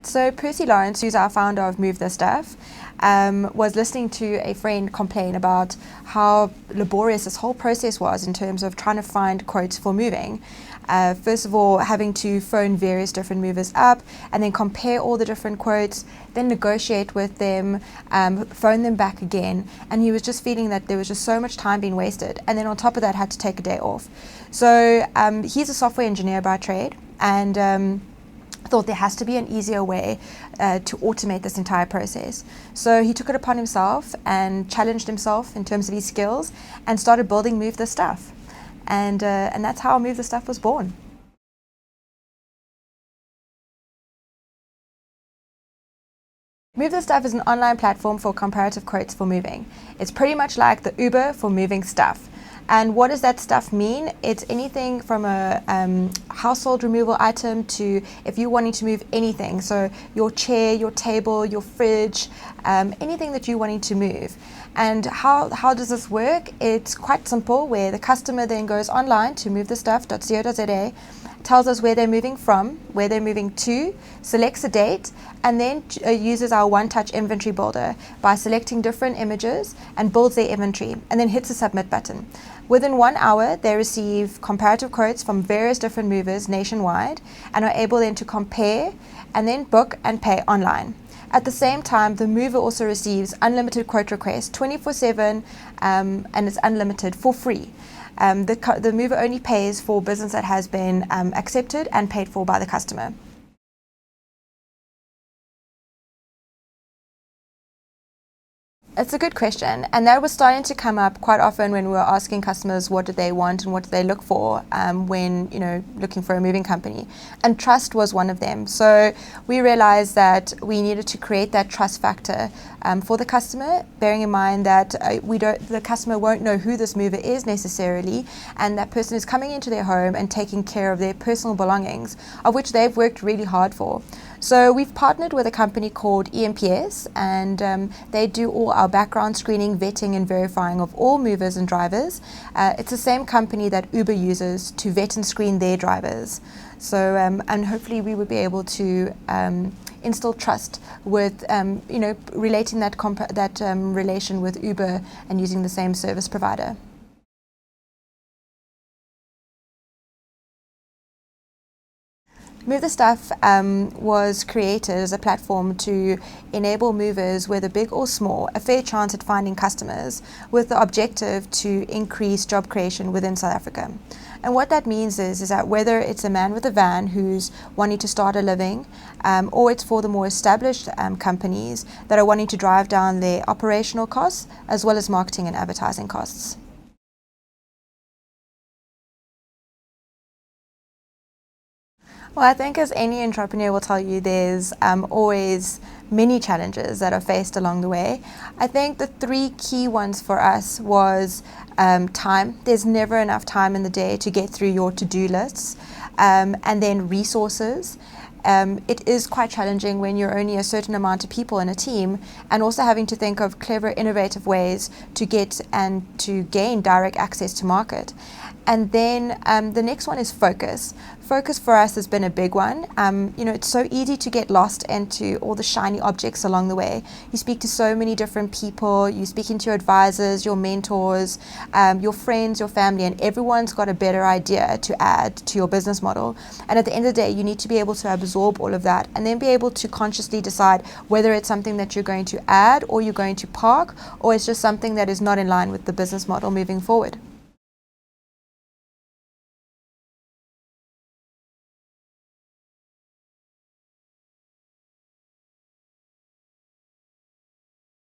So Percy Lawrence, who's our founder of movethisStuff, was listening to a friend complain about how laborious this whole process was in terms of trying to find quotes for moving. First of all, having to phone various different movers up and then compare all the different quotes, then negotiate with them, phone them back again. And he was just feeling that there was just so much time being wasted. And then on top of that, had to take a day off. So he's a software engineer by trade, and thought there has to be an easier way to automate this entire process. So he took it upon himself and challenged himself in terms of his skills and started building movethisStuff. And that's how movethisStuff was born. movethisStuff is an online platform for comparative quotes for moving. It's pretty much like the Uber for moving stuff. And what does that stuff mean? It's anything from a household removal item to if you're wanting to move anything. So your chair, your table, your fridge, anything that you're wanting to move. And how does this work? It's quite simple, where the customer then goes online to movethisstuff.co.za, tells us where they're moving from, where they're moving to, selects a date, and then uses our one-touch inventory builder by selecting different images and builds their inventory, and then hits the submit button. Within 1 hour, they receive comparative quotes from various different movers nationwide and are able then to compare and then book and pay online. At the same time, the mover also receives unlimited quote requests 24/7, and it's unlimited for free. The mover only pays for business that has been accepted and paid for by the customer. It's a good question, and that was starting to come up quite often when we were asking customers what do they want and what do they look for when looking for a moving company. And trust was one of them. So we realized that we needed to create that trust factor for the customer, bearing in mind that the customer won't know who this mover is necessarily, and that person is coming into their home and taking care of their personal belongings, of which they've worked really hard for. So we've partnered with a company called EMPS, and they do all our background screening, vetting and verifying of all movers and drivers. It's the same company that Uber uses to vet and screen their drivers. So and hopefully we would be able to instill trust with relating that relation with Uber and using the same service provider. movethisStuff was created as a platform to enable movers, whether big or small, a fair chance at finding customers, with the objective to increase job creation within South Africa. And what that means is that whether it's a man with a van who's wanting to start a living, or it's for the more established companies that are wanting to drive down their operational costs as well as marketing and advertising costs. Well, I think as any entrepreneur will tell you, there's always many challenges that are faced along the way. I think the three key ones for us was time. There's never enough time in the day to get through your to-do lists, and then resources. It is quite challenging when you're only a certain amount of people in a team, and also having to think of clever, innovative ways to get and to gain direct access to market. And then the next one is focus. Focus for us has been a big one. It's so easy to get lost into all the shiny objects along the way. You speak to so many different people, you speak into your advisors, your mentors, your friends, your family, and everyone's got a better idea to add to your business model. And at the end of the day, you need to be able to absorb all of that and then be able to consciously decide whether it's something that you're going to add or you're going to park, or it's just something that is not in line with the business model moving forward.